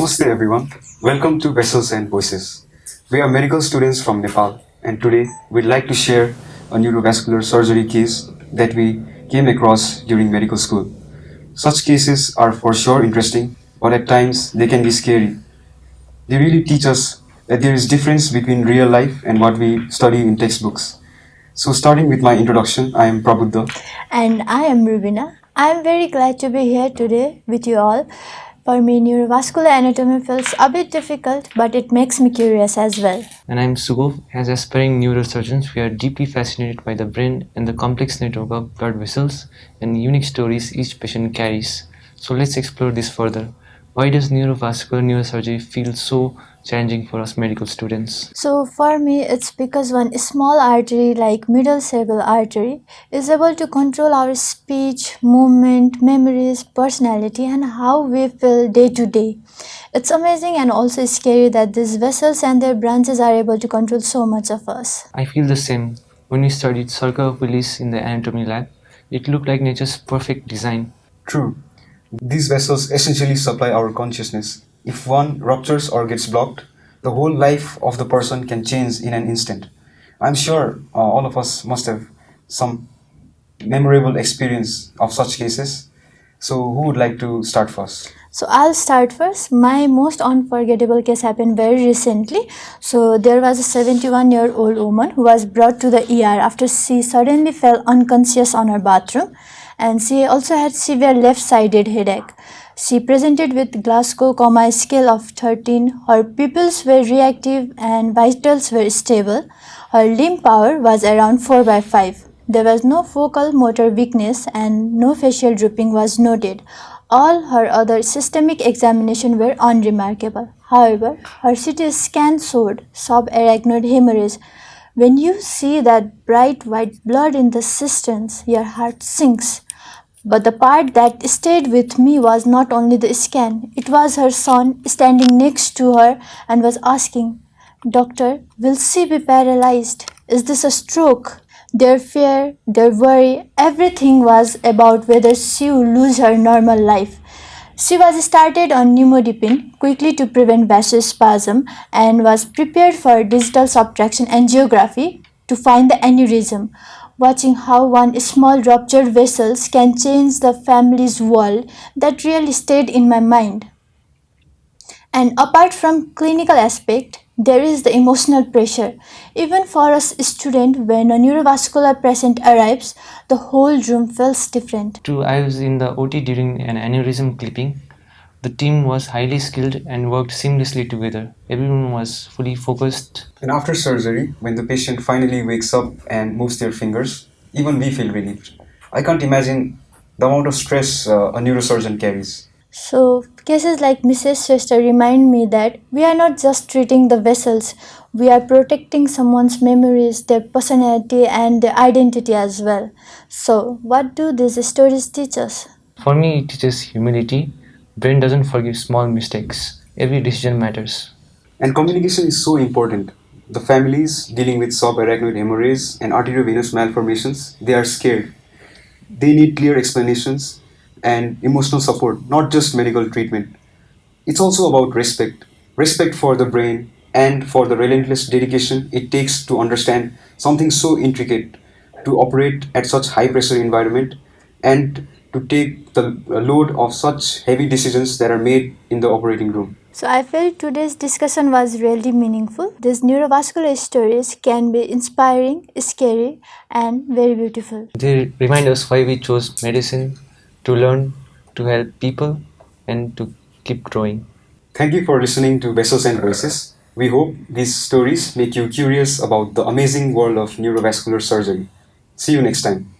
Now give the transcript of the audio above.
Namaste everyone. Welcome to Vessels and Voices. We are medical students from Nepal, and today we'd like to share a neurovascular surgery case that we came across during medical school. Such cases are for sure interesting, but at times they can be scary. They really teach us that there is difference between real life and what we study in textbooks. So starting with my introduction, I am Prabuddha. And I am Rubina. I am very glad to be here today with you all. For me, neurovascular anatomy feels a bit difficult, but it makes me curious as well. And I'm Sugov. As aspiring neurosurgeons, we are deeply fascinated by the brain and the complex network of blood vessels and unique stories each patient carries. So let's explore this further. Why does neurovascular neurosurgery feel so challenging for us medical students? So, for me, it's because one small artery like middle cerebral artery is able to control our speech, movement, memories, personality, and how we feel day to day. It's amazing and also scary that these vessels and their branches are able to control so much of us. I feel the same. When we studied circle of Willis in the anatomy lab, it looked like nature's perfect design. True. These vessels essentially supply our consciousness. If one ruptures or gets blocked, the whole life of the person can change in an instant. I'm sure all of us must have some memorable experience of such cases. So, who would like to start first? So I'll start first. My most unforgettable case happened very recently. So there was a 71-year-old woman who was brought to the ER after she suddenly fell unconscious on her bathroom, and she also had severe left-sided headache. She presented with Glasgow Coma scale of 13. Her pupils were reactive and vitals were stable. Her limb power was around 4 by 5. There was no focal motor weakness and no facial drooping was noted. All her other systemic examinations were unremarkable. However, her CT scan showed subarachnoid hemorrhage. When you see that bright white blood in the cisterns, your heart sinks. But the part that stayed with me was not only the scan, it was her son standing next to her and was asking, "Doctor, will she be paralyzed? Is this a stroke?" Their fear, their worry, everything was about whether she would lose her normal life. She was started on nimodipine quickly to prevent vasospasm and was prepared for digital subtraction angiography to find the aneurysm. Watching how one small ruptured vessels can change the family's world, that really stayed in my mind. And apart from clinical aspect, there is the emotional pressure. Even for a student, when a neurovascular patient arrives, the whole room feels different. True, I was in the OT during an aneurysm clipping. The team was highly skilled and worked seamlessly together. Everyone was fully focused. And after surgery, when the patient finally wakes up and moves their fingers, even we feel relieved. I can't imagine the amount of stress a neurosurgeon carries. So, cases like Mrs. Shrestha remind me that we are not just treating the vessels, we are protecting someone's memories, their personality, and their identity as well. So, what do these stories teach us? For me, it teaches humility. Brain doesn't forgive small mistakes. Every decision matters. And communication is so important. The families dealing with subarachnoid hemorrhage and arteriovenous malformations, they are scared. They need clear explanations and emotional support, not just medical treatment. It's also about respect. Respect for the brain and for the relentless dedication it takes to understand something so intricate, to operate at such high pressure environment, and to take the load of such heavy decisions that are made in the operating room. So, I felt today's discussion was really meaningful. These neurovascular stories can be inspiring, scary, and very beautiful. They remind us why we chose medicine to learn, to help people, and to keep growing. Thank you for listening to Vessels and Voices. We hope these stories make you curious about the amazing world of neurovascular surgery. See you next time.